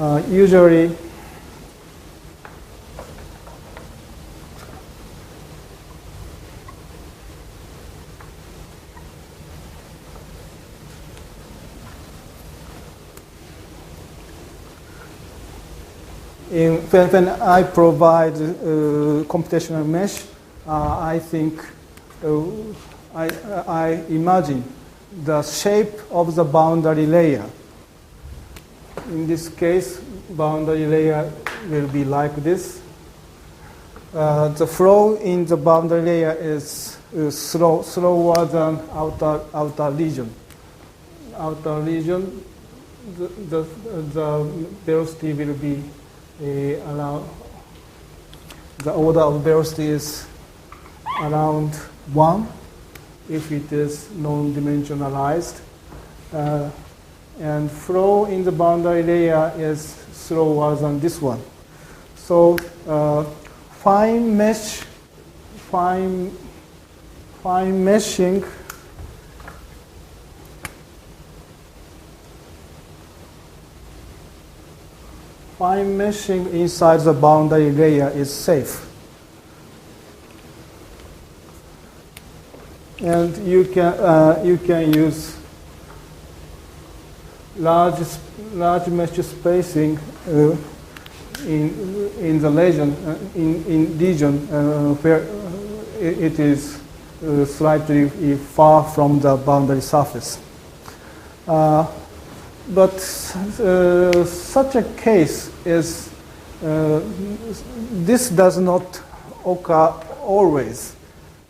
Usually, when I provide computational mesh, I think I imagine the shape of the boundary layer. In this case, boundary layer will be like this. The flow in the boundary layer is slower than outer region. Outer region, the velocity will be around. The order of velocity is around 1 if it is non-dimensionalized. And flow in the boundary layer is slower than this one. So fine meshing inside the boundary layer is safe. And you can use large mesh spacing in the region where it is slightly far from the boundary surface. But such a case is this does not occur always.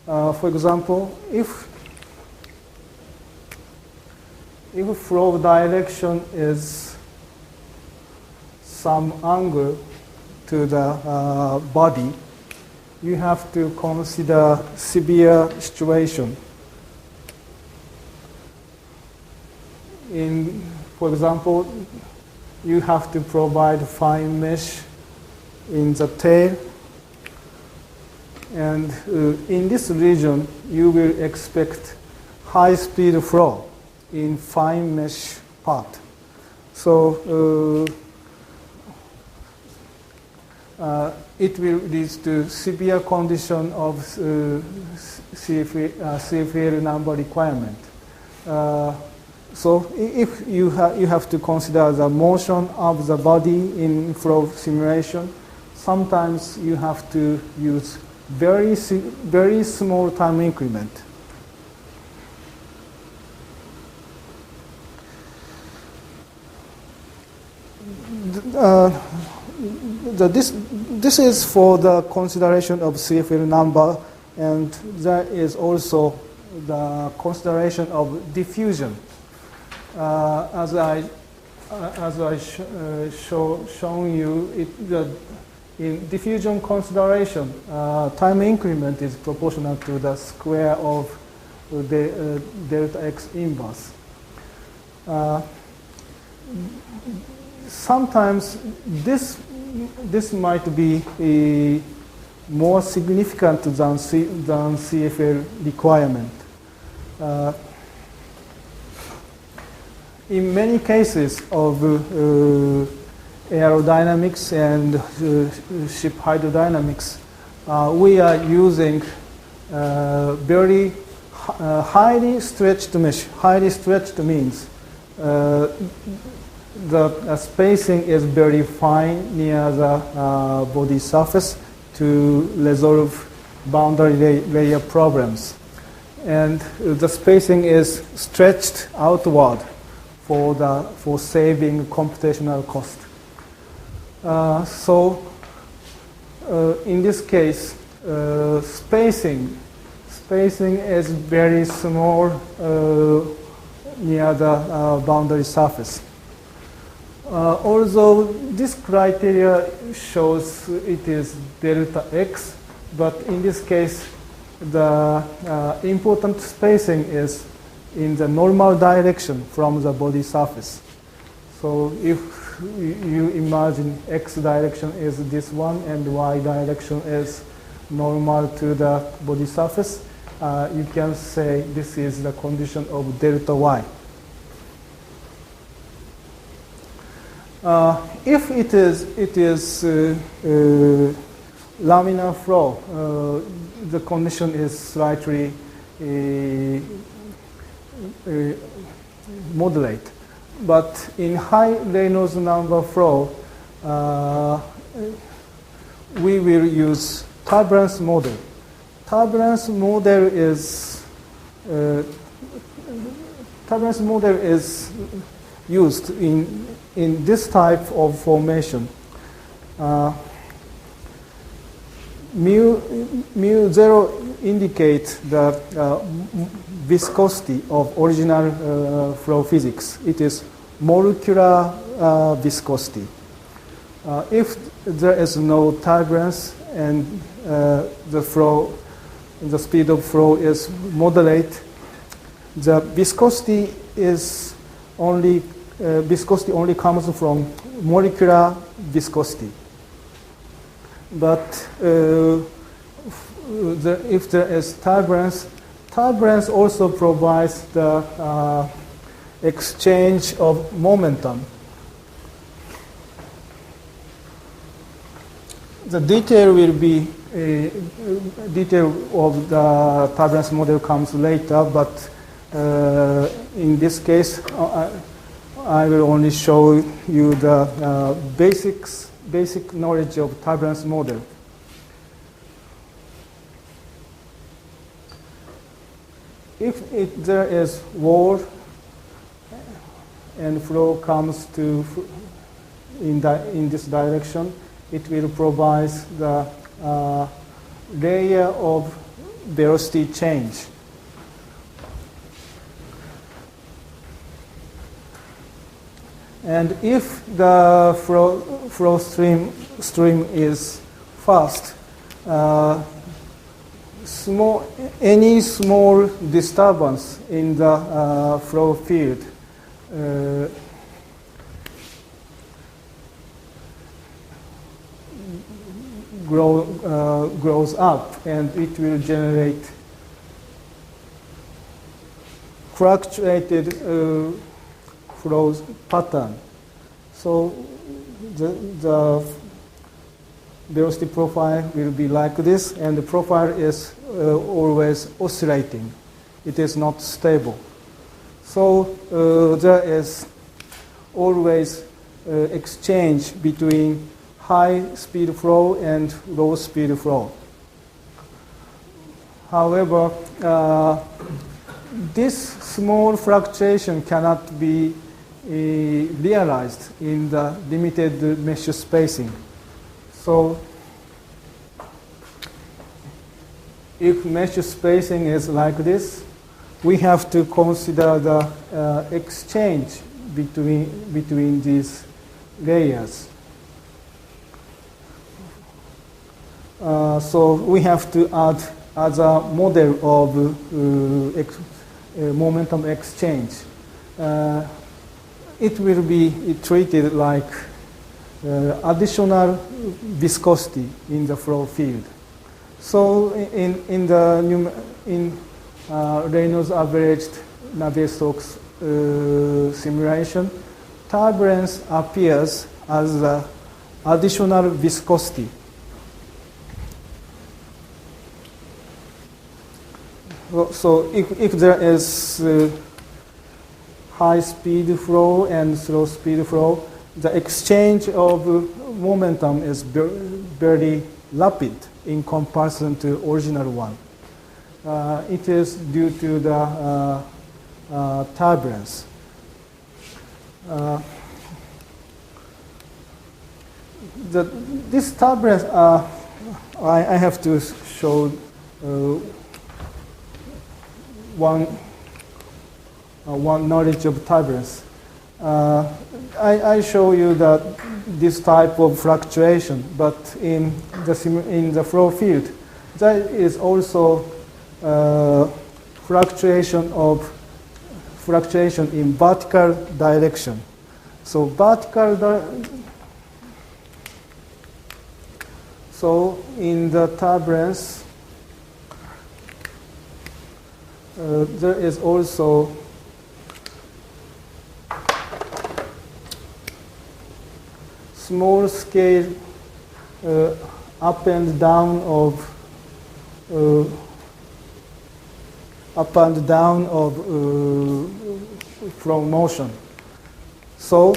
For example, if flow direction is some angle to the body, you have to consider severe situation. For example, you have to provide fine mesh in the tail, and in this region you will expect high speed flow in fine mesh part. So it will lead to severe condition of CFL number requirement. So if you have to consider the motion of the body in flow simulation, sometimes you have to use very small time increment. This is for the consideration of CFL number, and there is also the consideration of diffusion. As I shown you, in diffusion consideration, time increment is proportional to the square of the delta x inverse. Sometimes this might be more significant than CFL requirement. In many cases of aerodynamics and ship hydrodynamics, we are using very highly stretched mesh. Highly stretched means the spacing is very fine near the body surface to resolve boundary layer problems. And the spacing is stretched outward for saving computational cost. So in this case, spacing is very small near the boundary surface. Although this criteria shows it is delta x, but in this case, the important spacing is in the normal direction from the body surface. So if you imagine x direction is this one and y direction is normal to the body surface, you can say this is the condition of delta y. If it is laminar flow, the condition is slightly moderate. But in high Reynolds number flow, we will use turbulence model. Turbulence model is used in this type of formation. Mu zero indicates the viscosity of original flow physics. It is molecular viscosity. If there is no turbulence and the speed of flow is moderate, the viscosity only comes from molecular viscosity. But if there is turbulence also provides the exchange of momentum. The detail of the turbulence model comes later, but in this case, I will only show you the basic knowledge of turbulence model. If there is wall and flow comes in this direction, it will provide the layer of velocity change. And if the flow stream is fast, any small disturbance in the flow field grows up, and it will generate fluctuated flow pattern. So the velocity profile will be like this, and the profile is always oscillating. It is not stable. So there is always exchange between high speed flow and low speed flow. However, this small fluctuation cannot be realized in the limited mesh spacing. So if mesh spacing is like this, we have to consider the exchange between these layers. So we have to add other model of momentum exchange. It will be treated like additional viscosity in the flow field. So in Reynolds averaged Navier-Stokes simulation, turbulence appears as the additional viscosity. So if there is high speed flow and slow speed flow, the exchange of momentum is very rapid in comparison to original one. It is due to the turbulence. This turbulence, I have to show one knowledge of turbulence. I show you that this type of fluctuation, but in the flow field, there is also fluctuation in vertical direction. So so in the turbulence, there is also small scale up and down of flow motion. So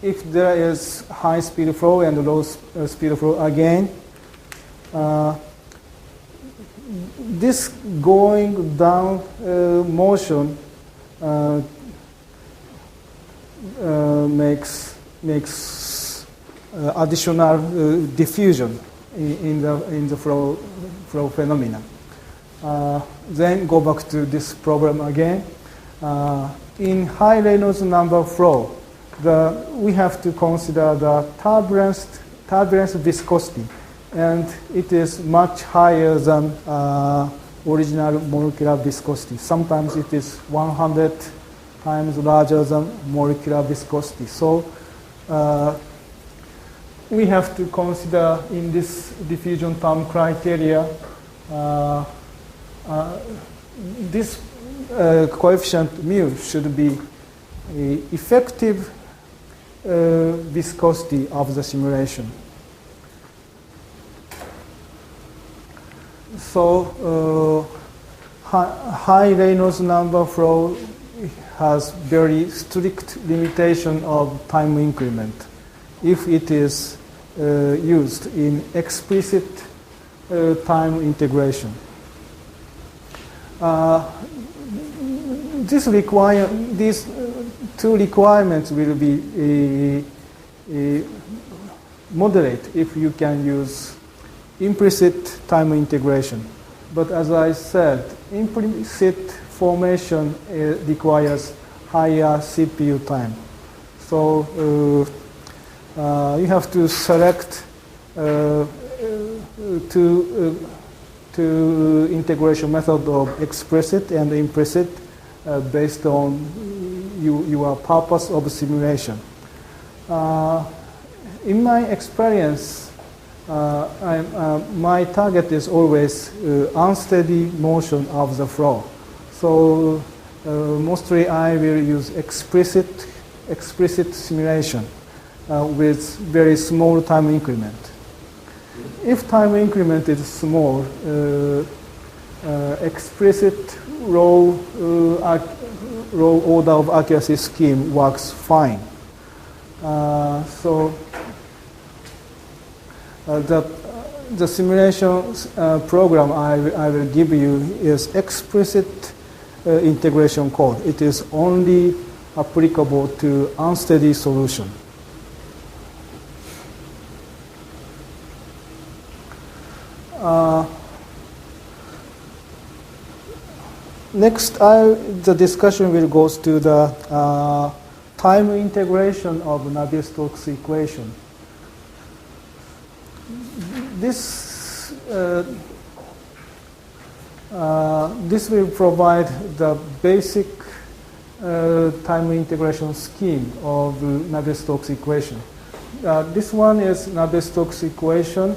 if there is high speed flow and low speed flow again, this going down motion makes additional diffusion in the flow phenomena. Then go back to this problem again. In high Reynolds number flow, we have to consider the turbulence viscosity, and it is much higher than original molecular viscosity. Sometimes it is 100 times larger than molecular viscosity. So we have to consider in this diffusion term criteria this coefficient mu should be effective viscosity of the simulation. So high Reynolds number flow has very strict limitation of time increment if it is used in explicit time integration. These two requirements will be moderate if you can use implicit time integration. But as I said, implicit formation requires higher CPU time. So you have to select two integration method of explicit and implicit based on your purpose of simulation. In my experience, my target is always unsteady motion of the flow. So mostly I will use explicit simulation with very small time increment. If time increment is small, explicit low order of accuracy scheme works fine. So the simulation program I will give you is explicit integration code. It is only applicable to unsteady solution. Next, the discussion will go to the time integration of Navier-Stokes equation. This will provide the basic time integration scheme of Navier-Stokes equation. This one is Navier-Stokes equation.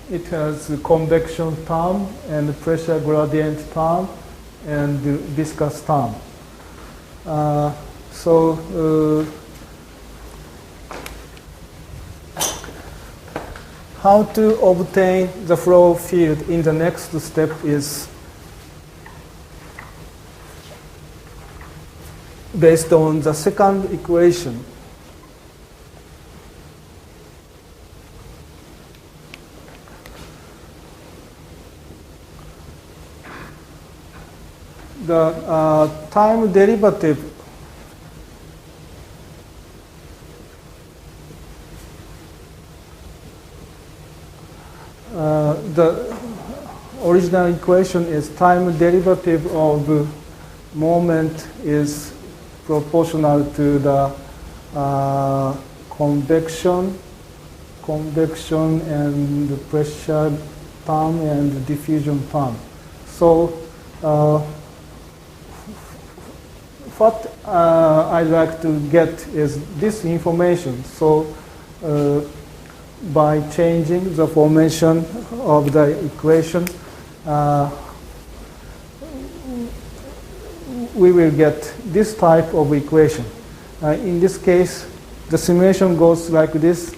It has a convection term and pressure gradient term and viscous term. How to obtain the flow field in the next step is based on the second equation. The time derivative the original equation is time derivative of moment is proportional to the convection and the pressure term and the diffusion term. So what I'd like to get is this information. So by changing the formation of the equation, we will get this type of equation. In this case, the simulation goes like this.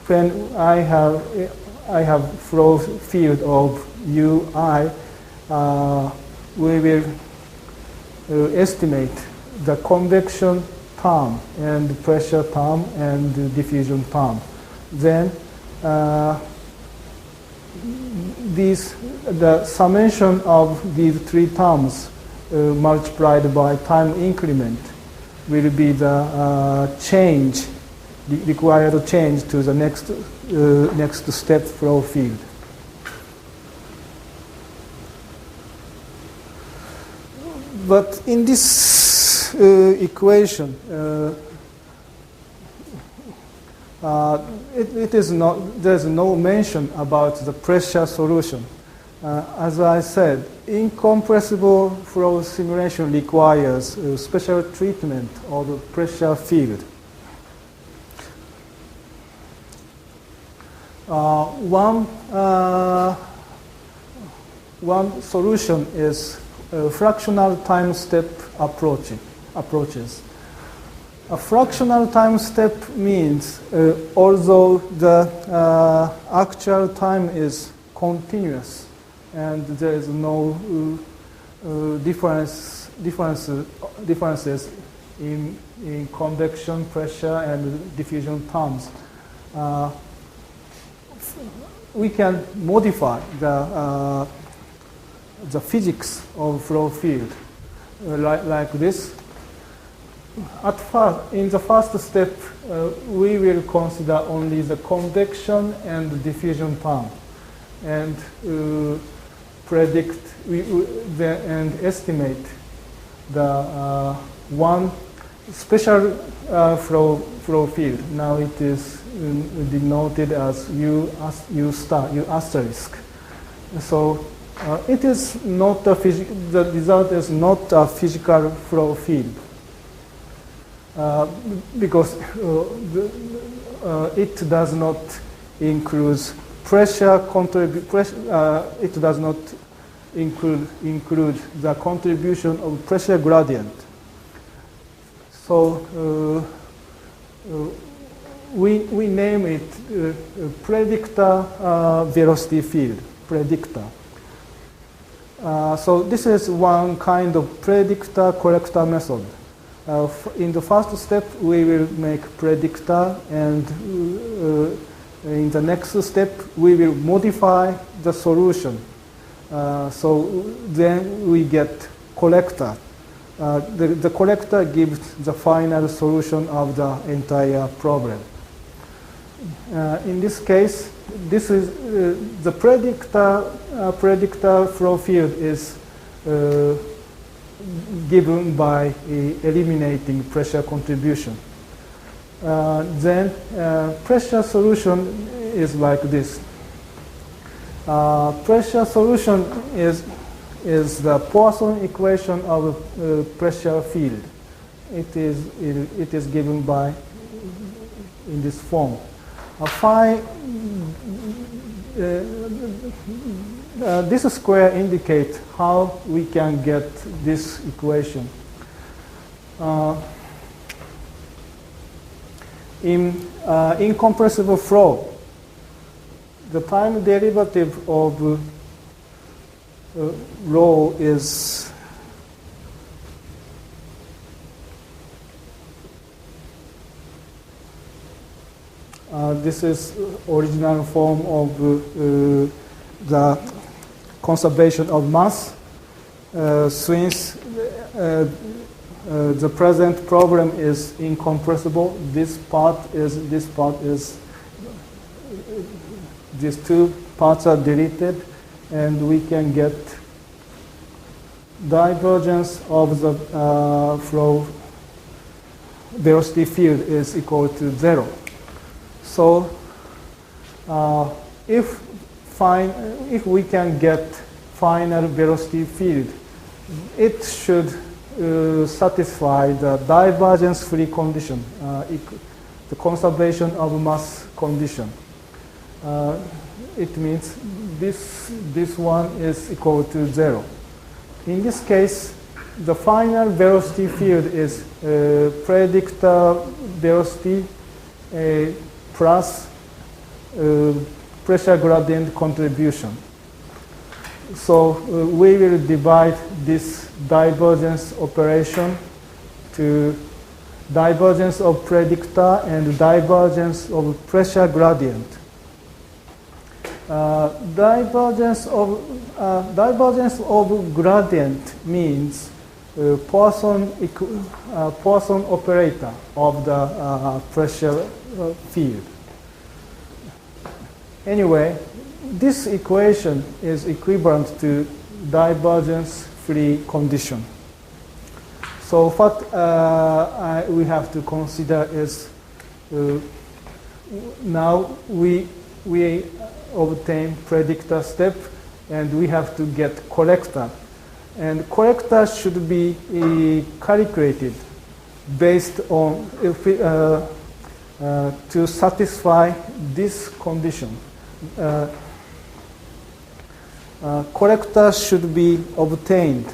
When I have flow field of ui, we will estimate the convection term and pressure term and the diffusion term. Then the summation of these three terms multiplied by time increment will be the change, the required change to the next step flow field. But in this equation, there's no mention about the pressure solution. As I said, incompressible flow simulation requires special treatment of the pressure field. One solution is fractional time step approaches. A fractional time step means although the actual time is continuous and there is no differences in convection, pressure, and diffusion terms, we can modify the physics of flow field like this. In the first step, we will consider only the convection and diffusion term, and predict and estimate the one special flow field. Now it is denoted as U asterisk. So it is not the result is not a physical flow field. Because it does not include pressure, it does not include the contribution of pressure gradient. So we name it predictor velocity field, predictor. So this is one kind of predictor corrector method. In the first step, we will make predictor, and in the next step, we will modify the solution. So then we get corrector. The corrector gives the final solution of the entire problem. In this case, this is the predictor flow field is given by eliminating pressure contribution. Then pressure solution is like this. Pressure solution is the Poisson equation of pressure field. It is given by in this form. This square indicates how we can get this equation. In incompressible flow, the time derivative of rho is this is original form of the conservation of mass. Since the present problem is incompressible, these two parts are deleted, and we can get divergence of the flow velocity field is equal to 0. So if we can get final velocity field, it should satisfy the divergence-free condition, the conservation of mass condition. it means this one is equal to 0. In this case, the final velocity field is predictor velocity plus pressure gradient contribution. So we will divide this divergence operation to divergence of predictor and divergence of pressure gradient. Divergence of gradient means Poisson operator of the pressure field. Anyway, this equation is equivalent to divergence-free condition. So what we have to consider is now we obtain predictor step and we have to get corrector. And corrector should be calculated based on to satisfy this condition. Corrector should be obtained.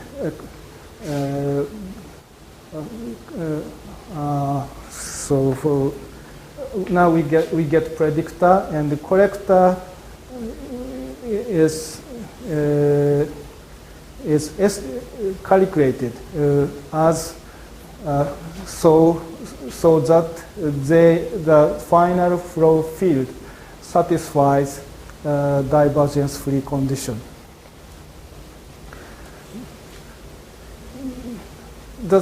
So for now we get predictor, and the corrector is calculated as so that the final flow field satisfies divergence-free condition. The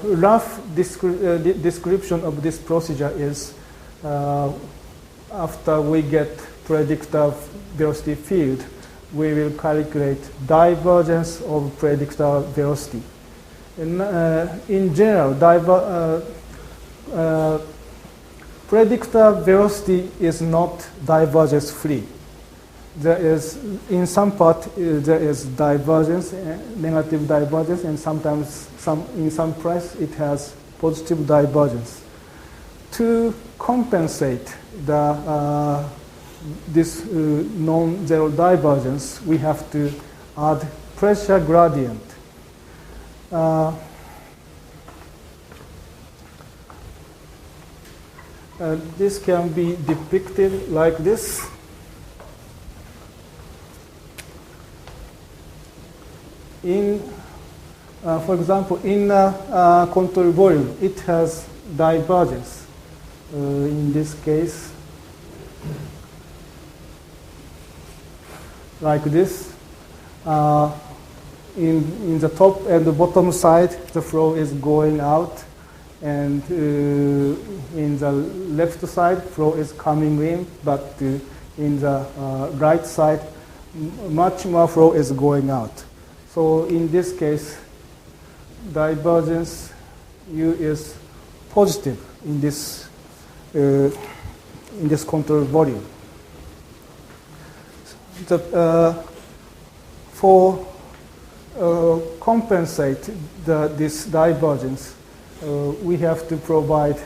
rough description of this procedure is after we get predictor velocity field, we will calculate divergence of predictor velocity. In general, predictor velocity is not divergence free. There is, in some part, there is divergence, negative divergence, and sometimes in some place it has positive divergence. To compensate this non-zero divergence, we have to add pressure gradient. This can be depicted like this. For example, in control volume, it has divergence. In this case, like this. In the top and the bottom side, the flow is going out, and in the left side, flow is coming in, but in the right side, much more flow is going out. So in this case, divergence U is positive in this control volume. For compensate this divergence, we have to provide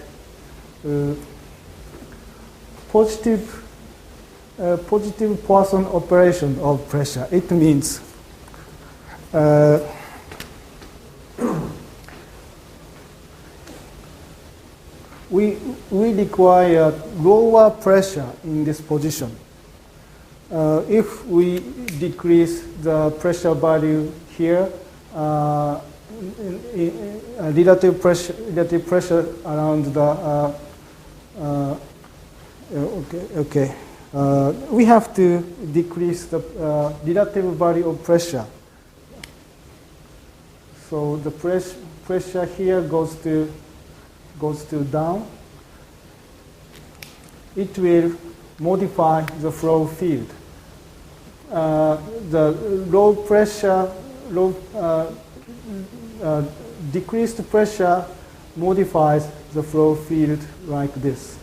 positive Poisson operation of pressure. It means we require lower pressure in this position. If we decrease the pressure value here, relative pressure around the we have to decrease the relative value of pressure. So the pressure here goes to down. It will modify the flow field. The low pressure, decreased pressure modifies the flow field like this.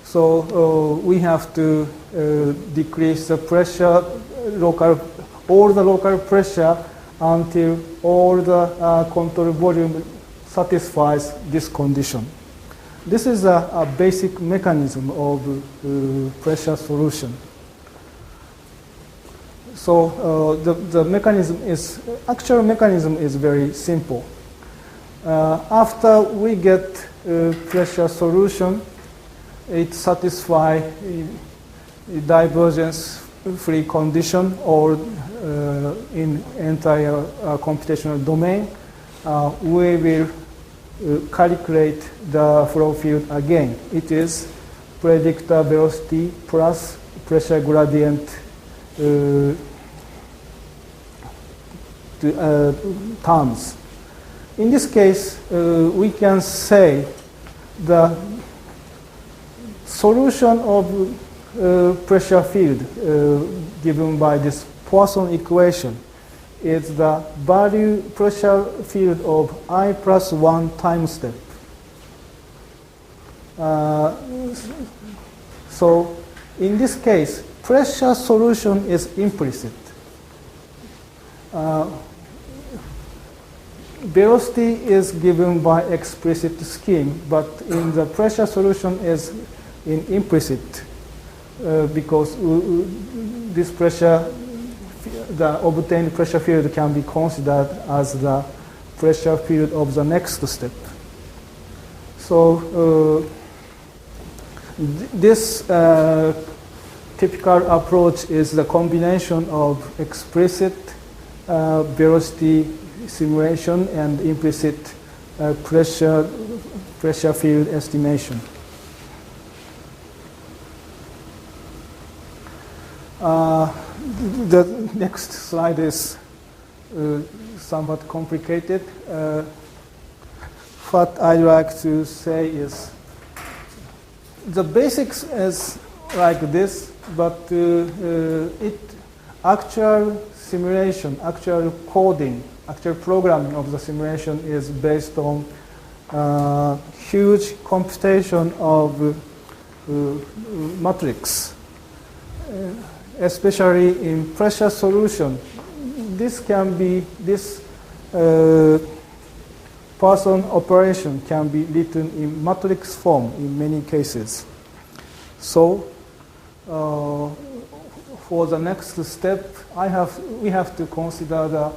So we have to decrease the pressure, all the local pressure until all the control volume satisfies this condition. This is a basic mechanism of pressure solution. So the mechanism is, actual mechanism is very simple. After we get pressure solution, it satisfies divergence-free condition or in entire computational domain. We will calculate the flow field again. It is predictor velocity plus pressure gradient terms. In this case, we can say the solution of pressure field given by this Poisson equation is the value pressure field of I plus 1 time step. So in this case, pressure solution is implicit. Velocity is given by explicit scheme, but in the pressure solution is in implicit because this pressure, the obtained pressure field can be considered as the pressure field of the next step. So this typical approach is the combination of explicit velocity simulation and implicit pressure field estimation. The next slide is somewhat complicated. What I'd like to say is the basics is like this, but actual simulation, actual coding, actual programming of the simulation is based on huge computation of matrix. Especially in pressure solution, this Poisson operation can be written in matrix form in many cases. So for the next step, we have to consider the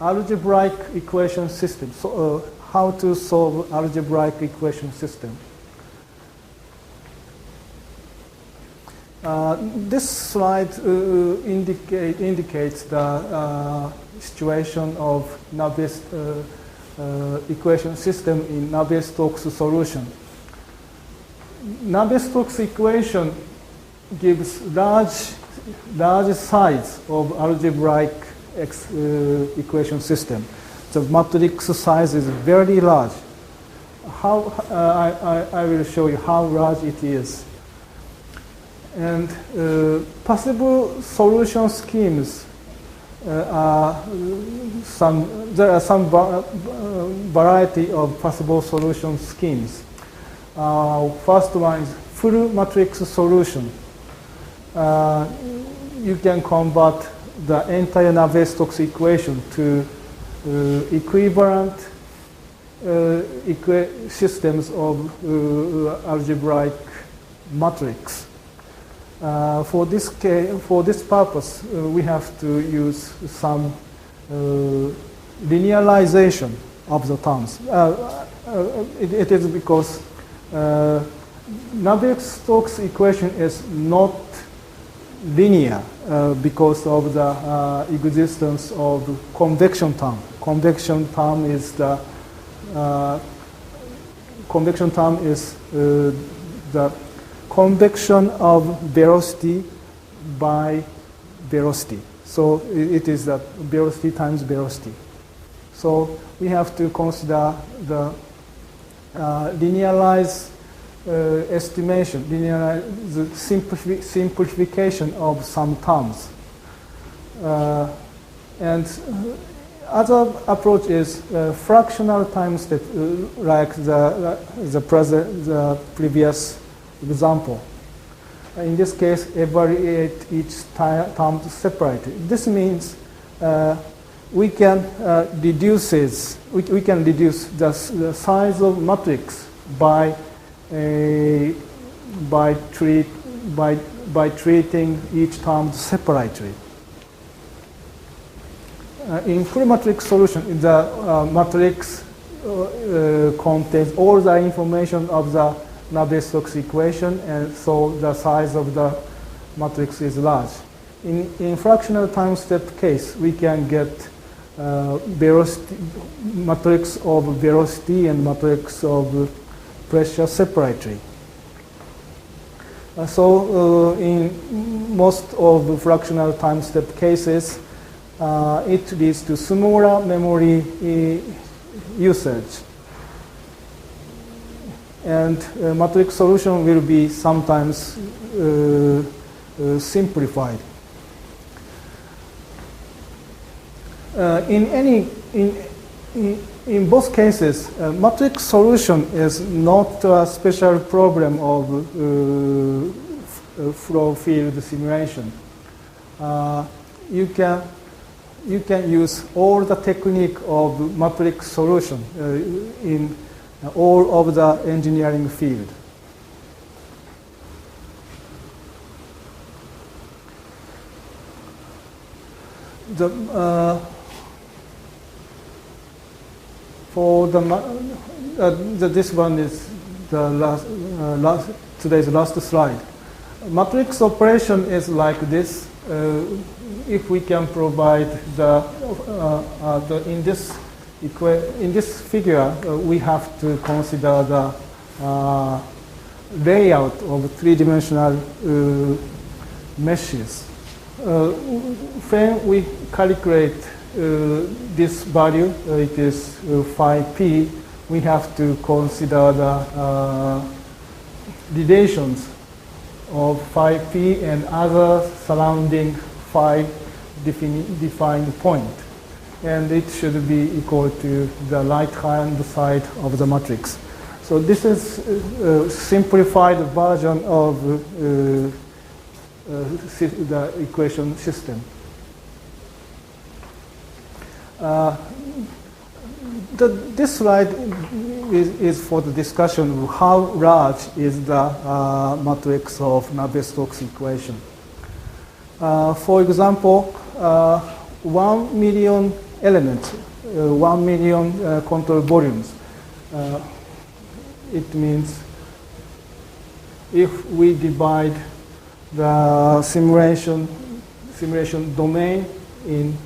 algebraic equation system. So how to solve algebraic equation system. This slide indicates the situation of Navier equation system in Navier-Stokes solution. Navier-Stokes equation gives large size of algebraic equation system. The matrix size is very large. I will show you how large it is. And possible solution schemes there are some variety of possible solution schemes. First one is full matrix solution. You can convert the entire Navier-Stokes equation to equivalent systems of algebraic matrix. For this purpose, we have to use some linearization of the terms. It is because Navier-Stokes equation is not linear because of the existence of convection term. Convection term is the convection of velocity by velocity. So it is that velocity times velocity. So we have to consider the linearized estimation, the simplification of some terms. And other approach is fractional time step, like the previous example. In this case, evaluate each term separately. This means we can reduce the size of matrix by by treating each term separately. In full matrix solution, the matrix contains all the information of the Navier-Stokes equation, and so the size of the matrix is large. In fractional time step case, we can get velocity, matrix of velocity and matrix of pressure separately. In most of the fractional time step cases, it leads to smaller memory usage. And matrix solution will be sometimes simplified. In both cases, matrix solution is not a special problem of flow field simulation. You can use all the technique of matrix solution in all of the engineering field. This one is the today's last slide. Matrix operation is like this. If we can provide in this figure, we have to consider the layout of three-dimensional meshes. When we calculate this value, it is phi p, we have to consider the relations of phi p and other surrounding phi defined point. And it should be equal to the right-hand side of the matrix. So this is a simplified version of the equation system. This slide is for the discussion of how large is the matrix of Navier-Stokes equation. For example, 1 million elements, 1 million control volumes. It means if we divide the simulation domain in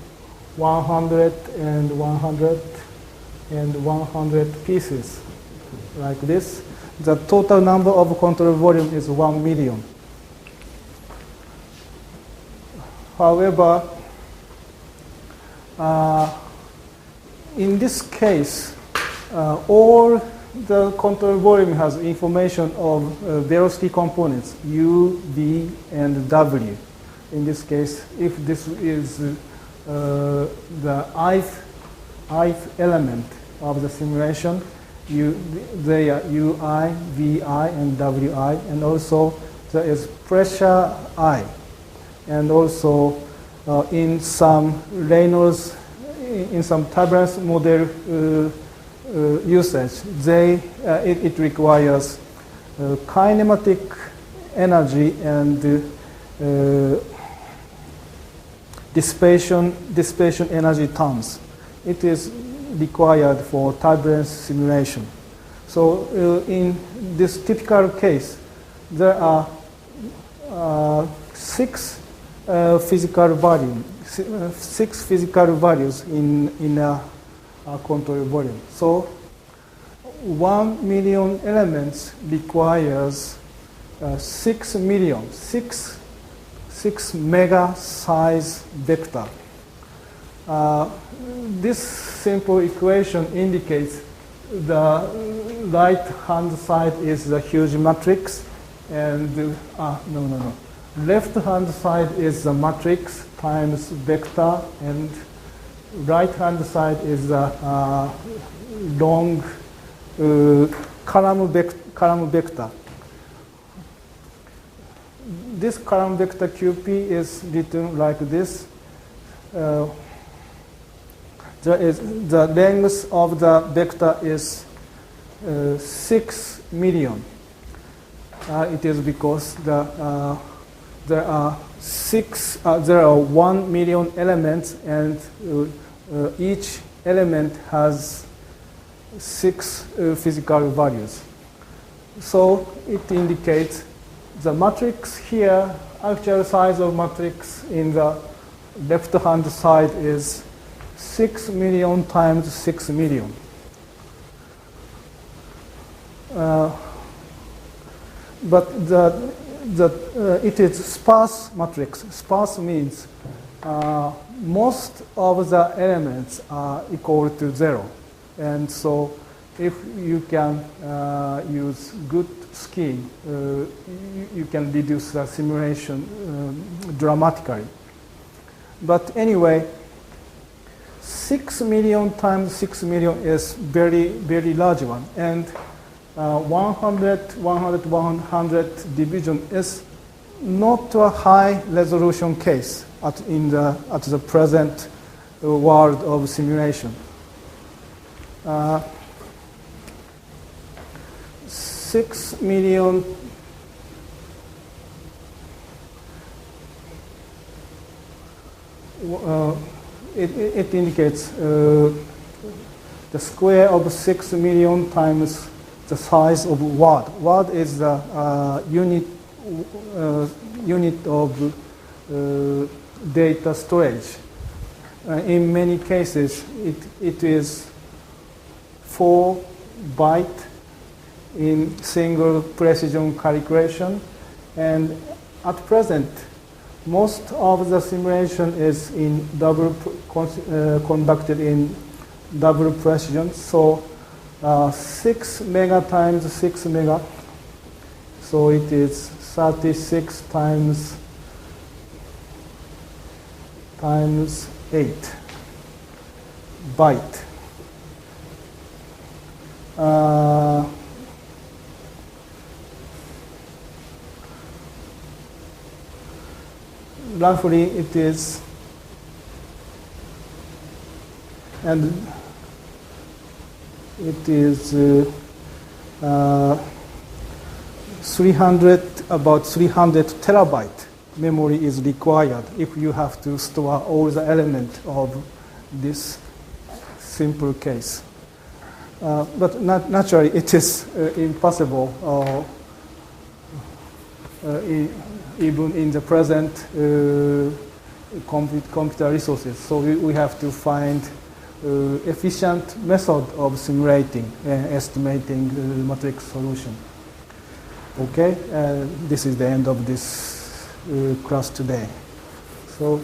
100 and 100 and 100 pieces, like this, the total number of control volume is 1 million. However, in this case, all the control volume has information of velocity components, u, v, and w. In this case, if this is the ith element of the simulation, they are ui, vi, and wi, and also there is pressure I. And also in some Reynolds, in some turbulence model usage, it requires kinematic energy and dissipation energy terms. It is required for turbulence simulation. So in this typical case, there are 6 physical values in a control volume. So 1 million elements requires 6 mega size vector. This simple equation indicates the right hand side is the huge matrix, and left hand side is the matrix times vector, and right hand side is the long column vector. This column vector QP is written like this. The length of the vector is 6 million. it is because there are 1 million elements, and each element has 6 physical values. So it indicates the matrix here, actual size of matrix in the left-hand side is 6 million times 6 million. But it is sparse matrix. Sparse means most of the elements are equal to 0. And so if you can use good scheme, you can reduce the simulation dramatically. But anyway, 6 million times 6 million is very, very large one. And 100 division is not a high resolution case at the present world of simulation. 6 million it indicates the square of 6 million times the size of word. Word is the unit of data storage. In many cases, it is 4 byte in single precision calculation, and at present, most of the simulation is in conducted in double precision. So 6 mega times 6 mega, so it is 36 times 8 byte. Roughly it is, and it is about 300 terabyte memory is required if you have to store all the elements of this simple case. But naturally, it is impossible even in the present computer resources. So we have to find efficient method of simulating and estimating the matrix solution. Okay, this is the end of this class today. So.